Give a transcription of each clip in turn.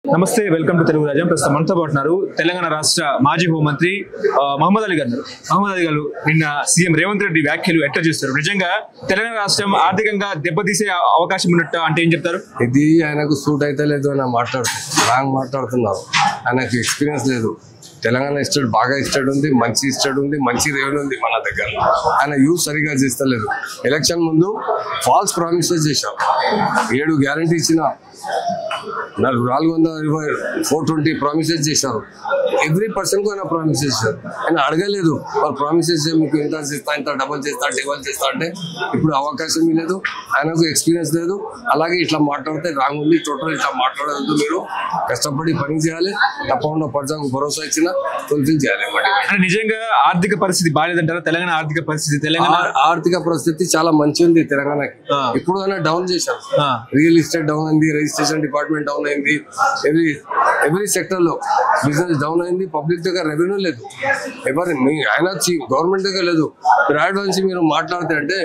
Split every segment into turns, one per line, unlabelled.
నమస్తే, welcome to Telugu రాజ్యం. ప్రస్తుతం మనతో పాటున్నారు తెలంగాణ రాష్ట్ర మాజీ హోంమంత్రి మహమ్మద్ అలీ గారు. మహమ్మద్ అలీ గారు, నిన్న సీఎం రేవంత్ రెడ్డి వ్యాఖ్యలు ఎట్లా చేస్తారు? నిజంగా తెలంగాణ రాష్ట్రం ఆర్థికంగా దెబ్బతీసే అవకాశం ఉన్నట్టు అంటే ఏం చెప్తారు?
ఇది ఆయనకు సూట్ అయితే లేదు అని మాట్లాడుతున్నారు. ఆయనకు ఎక్స్పీరియన్స్ లేదు. తెలంగాణ స్టేట్ బాగా స్టేట్ ఉంది, మంచి స్టేట్ ఉంది, మంచి రెవెన్యూ ఉంది మన దగ్గర. ఆయన యూజ్ సరిగా చేస్తలేదు. ఎలక్షన్ ముందు ఫాల్స్ ప్రామిసెస్ చేశారు. 7 గ్యారంటీ ఇచ్చిన 420 420 ప్రామిసెస్ చేశారు. ఎవ్రీ పర్సన్కు ఆయన ప్రామిసెస్ చేశారు. ఆయన అడగలేదు వాళ్ళు ప్రామిసెస్ మీకు ఇంత చేస్తా, ఇంత డబల్ చేస్తా అంటే ఇప్పుడు అవకాశం లేదు. ఆయనకు ఎక్స్పీరియన్స్ లేదు. అలాగే ఇట్లా మాట్లాడితే రాంగ్ ఉంది. టోటల్ ఇట్లా మాట్లాడద్దు. మీరు కష్టపడి పని చేయాలి. తప్పకుండా ప్రజలకు భరోసా ఇచ్చిన ఫుల్ఫిల్ చేయాలి.
అంటే నిజంగా ఆర్థిక పరిస్థితి బాగాలేదంటారా? తెలంగాణ
ఆర్థిక పరిస్థితి చాలా మంచి ఉంది తెలంగాణకి. ఇప్పుడు అయినా డౌన్ చేశారు. రియల్ ఎస్టేట్ డౌన్ అయింది, రిజిస్ట్రేషన్ డిపార్ట్మెంట్ డౌన్ అయింది, ఎవ్రీ సెక్టర్ లో బిజినెస్ డౌన్ అయింది. పబ్లిక్ దగ్గర రెవెన్యూ లేదు. ఆయన గవర్నమెంట్ దగ్గర లేదు. ప్రైవేట్ నుంచి మీరు మాట్లాడితే అంటే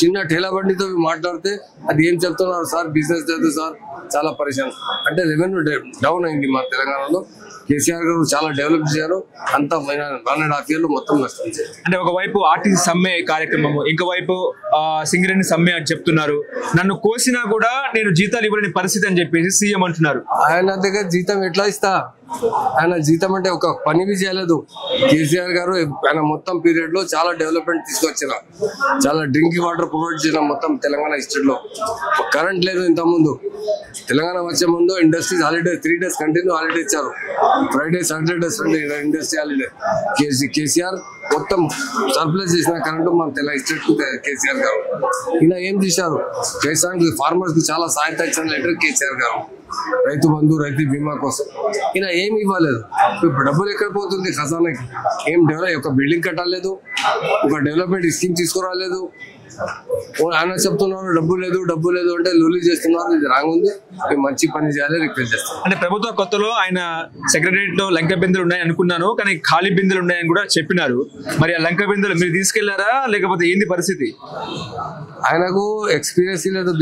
చిన్న ఠేలా బండితో మాట్లాడితే అది ఏం చెప్తున్నారు సార్, బిజినెస్ లేదు సార్, చాలా పరిశాన్ అంటే రెవెన్యూ డౌన్ అయింది మా తెలంగాణలో. కేసీఆర్ గారు చాలా డెవలప్ చేశారు. అంతా 1.5 years మొత్తం నష్టం.
అంటే ఒకవైపు ఆర్టీసీ సమ్మె కార్యక్రమము, ఇంకోవైపు సింగరేణి సమ్మె అని చెప్తున్నారు. నన్ను కోసినా కూడా నేను జీతాలు ఇవ్వలేని పరిస్థితి అని చెప్పేసి సీఎం అంటున్నారు.
ఆయన దగ్గర జీతం ఎట్లా ఇస్తా? ఆయన జీతం అంటే ఒక పని చేయలేదు. కేసీఆర్ గారు ఆయన మొత్తం పీరియడ్ లో చాలా డెవలప్మెంట్ తీసుకొచ్చిన, చాలా డ్రింకింగ్ వాటర్ ప్రొవైడ్ చేసిన మొత్తం తెలంగాణ స్టేట్ లో. కరెంట్ లేదు ఇంత ముందు. తెలంగాణ వచ్చే ముందు industries holiday 3 days continue holiday ఇచ్చారు. Friday, Saturday, Sunday industry holiday. KCR మొత్తం సర్ప్లస్ చేసిన కరెంటు మన తెలంగాణ స్టేట్ కేసీఆర్ గారు. ఈయన ఏం చేశారు? రైతాంగ ఫార్మర్స్ కి చాలా సహాయత ఇచ్చిన లెటర్ కేసీఆర్ గారు. రైతు బంధు, రైతు బీమా కోసం ఈయన ఏమి ఇవ్వలేదు. ఇప్పుడు డబ్బులు ఎక్కడ పోతుంది ఖజానాకి? ఏం డెవలప్, ఒక బిల్డింగ్ కట్టాలేదు, ఒక డెవలప్మెంట్ స్కీమ్ తీసుకురాలేదు. ఆయన చెప్తున్నారు డబ్బు లేదు అంటే లొల్లి చేస్తున్నారు. ఇది రాంగ్ ఉంది. మంచి పని చేయాలి, రిక్వెస్ట్ చేస్తాను.
అంటే ప్రభుత్వ కొత్తలో ఆయన సెక్రటరియట్ లో లంక బిందెలు ఉన్నాయి అనుకున్నాను, కానీ ఖాళీ బిందెలు ఉన్నాయని కూడా చెప్పినారు. మరి ఆ లంక బిందెలు మీరు తీసుకెళ్లారా, లేకపోతే ఏంది పరిస్థితి?
ఆయనకు ఎక్స్పీరియన్స్ లేదు.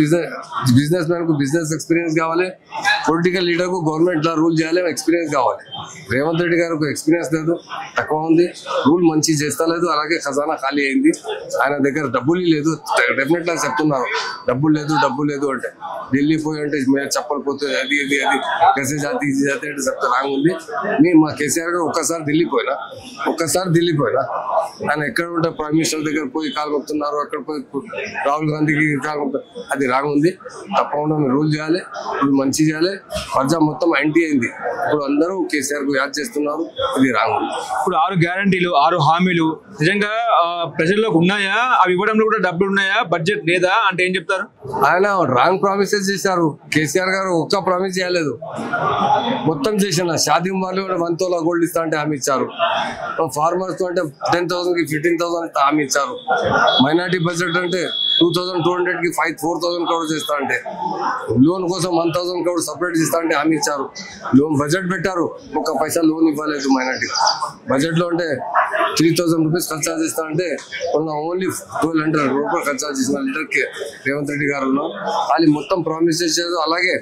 బిజినెస్ మ్యాన్ కు బిజినెస్ ఎక్స్పీరియన్స్ కావాలి. పొలిటికల్ లీడర్ కు గవర్నమెంట్ లా రూల్ చేయాలి, ఎక్స్పీరియన్స్ కావాలి. రేవంత్ రెడ్డి గారికి ఎక్స్పీరియన్స్ లేదు, తక్కువ ఉంది. రూల్ మంచి చేస్తా లేదు. అలాగే ఖజానా ఖాళీ అయింది. ఆయన దగ్గర డబ్బులు లేదు. డెఫినెట్ గా చెప్తున్నారు డబ్బులు లేదు అంటే ఢిల్లీ పోయి అంటే చెప్పలు పోతుంది, అది కసే జాతి అంటే చెప్తే రాంగ్ ఉంది. మా కేసీఆర్ గారు ఒక్కసారి ఢిల్లీ పోయినా ఆయన ఎక్కడ ఉంటే ప్రైమ్ మినిస్టర్ దగ్గర పోయి కాలు మొక్కుతున్నారు, అక్కడ పోయి రాహుల్ గాంధీకి కాలు మొక్కుతారు. అది రాంగ్ ఉంది. తప్పకుండా మీరు రూల్ చేయాలి, రూల్ మంచి చేయాలి. ప్రజా మొత్తం యాంటీ అయింది. ఇప్పుడు అందరూ కేసీఆర్ కు యాద్ చేస్తున్నారు. ఇది రాంగ్ ఉంది.
ఇప్పుడు 6 గ్యారంటీలు, 6 హామీలు నిజంగా ప్రజల్లోకి ఉన్నాయా? అవి ఇవ్వడంలో కూడా డబ్బులు ఉన్నాయా? బడ్జెట్ లేదా అంటే ఏం చెప్తారు?
ఆయన రాంగ్ ప్రామిసెస్ చేశారు. కేసీఆర్ గారు ఒక్క ప్రామిస్ చేయలేదు, మొత్తం చేసిన. షాదీ వాళ్ళు 1 తోలా గోల్డ్ ఇస్తా అంటే హామీ ఇచ్చారు. ఫార్మర్స్ అంటే 10,000 కి 15,000 హామీ ఇచ్చారు. మైనార్టీ బడ్జెట్ అంటే 2,200 కి 4,000 crores చేస్తా అంటే, లోన్ కోసం 1,000 crores సపరేట్ చేస్తా అంటే హామీ ఇచ్చారు. లోన్ బడ్జెట్ పెట్టారు, ఒక్క పైసా లోన్ ఇవ్వలేదు మైనార్టీ. బడ్జెట్ లో అంటే 3,000 rupees ఖర్చు చేస్తా అంటే ఓన్లీ 1,200 రూపాయలు ఖర్చు చేసిన లీడర్కి రేవంత్ రెడ్డి గారు వాళ్ళు మొత్తం ప్రామిస్ చేసేది. అలాగే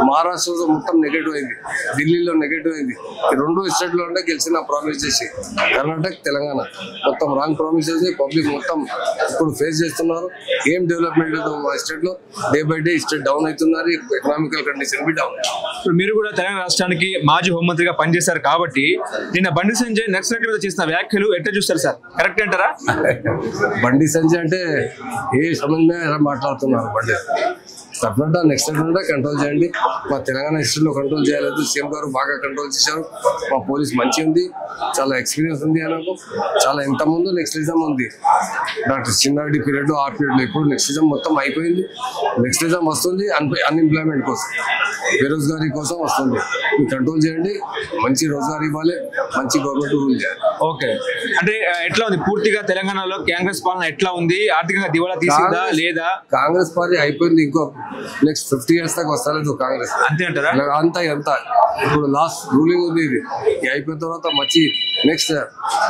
మహారాష్ట్రలో మొత్తం నెగటివ్ అయింది, ఢిల్లీలో నెగటివ్ అయింది. 2 స్టేట్ లో ఉంటే గెలిచిన ప్రామిస్ చేసి, కర్ణాటక, తెలంగాణ మొత్తం రాంగ్ ప్రామిస్ చేసి పబ్లిక్ మొత్తం ఇప్పుడు ఫేస్ చేస్తున్నారు. ఏం డెవలప్మెంట్ లేదు మా స్టేట్ లో. Day by day state down అవుతున్నారు. Economical condition be down.
ఇప్పుడు మీరు కూడా తెలంగాణ రాష్ట్రానికి మాజీ హోంమంత్రిగా పనిచేశారు కాబట్టి నిన్న బండి సంజయ్ నక్సలైట్ మీద చేసిన వ్యాఖ్యలు ఎట్లా చూస్తారు సార్? కరెక్ట్ అంటారా?
బండి సంజయ్ అంటే ఏ సమయంలో ఎలా మాట్లాడుతున్నారు? బండి తప్పకుండా నెక్స్ట్ కంట్రోల్ చేయండి. మా తెలంగాణ హిస్టరీలో కంట్రోల్ చేయలేదు. సీఎం గారు బాగా కంట్రోల్ చేశారు. మా పోలీస్ మంచి ఉంది, చాలా ఎక్స్పీరియన్స్ ఉంది. ఆయనకు చాలా ఎంత ముందు నెక్స్టిజం ఉంది. డాక్టర్ చిన్నారెడ్డి పీరియడ్, ఆ పీరియడ్ లో ఇప్పుడు నెక్స్టిజం మొత్తం అయిపోయింది. నెక్స్టిజం వస్తుంది అన్ఎంప్లాయ్మెంట్ కోసం, బేరోజ్గారీ కోసం వస్తుంది. మీరు కంట్రోల్ చేయండి, మంచి రోజ్గార్ ఇవ్వాలి, మంచి గవర్నమెంట్ రూల్ చేయాలి.
ఓకే, అంటే ఎట్లా ఉంది పూర్తిగా తెలంగాణలో కాంగ్రెస్ పాలన ఎట్లా ఉంది? ఆర్థికంగా దివాళా తీసిందా లేదా?
కాంగ్రెస్ పార్టీ అయిపోయింది. ఇంకో నెక్స్ట్ 50 years దాకా వస్తలేదు కాంగ్రెస్.
అంతే అంటారా?
అంతా ఇప్పుడు లాస్ట్ రూలింగ్ ఉంది. ఇది అయిపోయిన తర్వాత మంచి నెక్స్ట్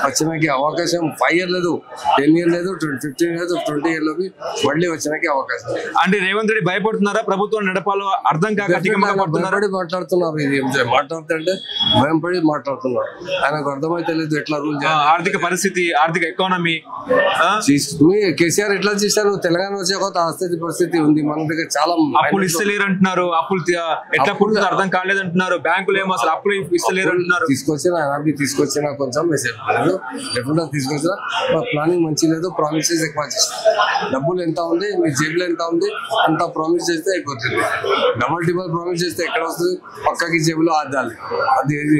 వచ్చడానికి అవకాశం 5 years లేదు, 10 years లేదు, 15 years, 20 years లోకి మళ్ళీ వచ్చడానికి అవకాశం.
అంటే రేవంత్ రెడ్డి భయపడుతున్నారా ప్రభుత్వం నడపాలో అర్థం కాక
భయపడి మాట్లాడుతున్నారు. ఇది మాట్లాడుతుంటే భయం పడి మాట్లాడుతున్నారు. ఆయనకు అర్థమైతే లేదు ఎట్లా రూల్ చేయాలి,
ఆర్థిక పరిస్థితి, ఆర్థిక ఎకానమీ.
కేసీఆర్ ఎట్లా చేశారు? తెలంగాణ వచ్చే కొత్త ఆస్థితి పరిస్థితి ఉంది మన దగ్గర. చాలా
అప్పులు ఇస్తలేరు అంటున్నారు, అప్పులు ఎట్లా పుడుతుందో అర్థం కాలేదు అంటున్నారు, బ్యాంకులు ఏమో అసలు అప్పులు ఇస్తలేరు అంటున్నారు.
తీసుకొచ్చిన కొంచెం మెసేజ్ లేదు, డెఫినెట్ తీసుకొచ్చిన ప్లానింగ్ మంచి లేదు, ప్రామిసెస్ ఎక్కువ చేస్తారు. డబ్బులు ఎంత ఉంది మీ జేబులో ఎంత ఉంది అంత ప్రామిస్ చేస్తే అయిపోతుంది. డబల్ ప్రామిస్ చేస్తే ఎక్కడ వస్తుంది? పక్కకి జేబులో ఆదాలి. అది ఏది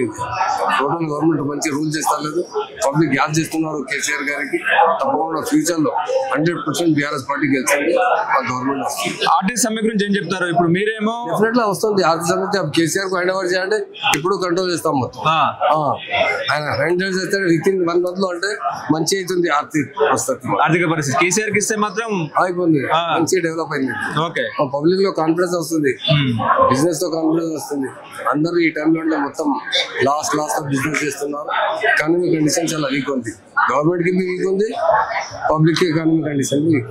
టోటల్ గవర్నమెంట్ మంచి రూల్ చేస్తా లేదు, పబ్లిక్ యాడ్ చేస్తున్నారు కేసీఆర్ గారికి. తప్పకుండా ఫ్యూచర్ లో 100% బీఆర్ఎస్ పార్టీ గెలిచింది ఆ గవర్నమెంట్ వస్తుంది.
ఆర్టీసీ సమ్మె గురించి ఏం చెప్తారు? ఇప్పుడు మీరేమో
డెఫినెట్ గా వస్తుంది ఆర్టీసీ సమ్మె. కేసీఆర్ కు హ్యాండ్ ఓవర్ చేయాలంటే ఇప్పుడు కంట్రోల్ చేస్తాం మొత్తం. ఆయన హ్యాండ్ ఓవర్ చేస్తే విత్ ఇన్ 1 month లో అంటే మంచి అవుతుంది ఆర్థిక పరిస్థితి.
కేసీఆర్ కి ఇస్తే మాత్రం
అయిపోయింది, మంచి డెవలప్ అయింది. పబ్లిక్ లో కాన్ఫిడెన్స్ వస్తుంది, బిజినెస్ లో కాన్ఫిడెన్స్ వస్తుంది. అందరూ ఈ టైంలో అంటే మొత్తం లాస్ట్ బిజినెస్ చేస్తున్నారు. ఎకానమిక్ కండిషన్ చాలా వీక్ ఉంది, గవర్నమెంట్ కి వీక్ ఉంది, public economic condition week.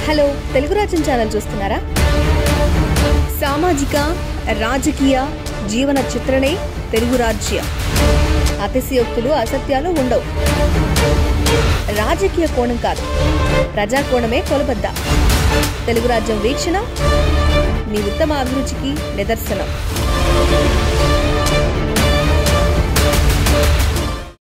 Hello, Telugu రాజ్యం ఛానల్ చూస్తున్నారా? సామాజిక రాజకీయ జీవన చిత్రణే తెలుగు రాజ్యం. అతిశయోక్తులు అసత్యాలు ఉండవు. రాజకీయ కోణం కాదు, ప్రజా కోణమే కొలబద్ద. తెలుగు రాజ్యం వీక్షణ మీ ఉత్తమ అభిరుచికి నిదర్శనం.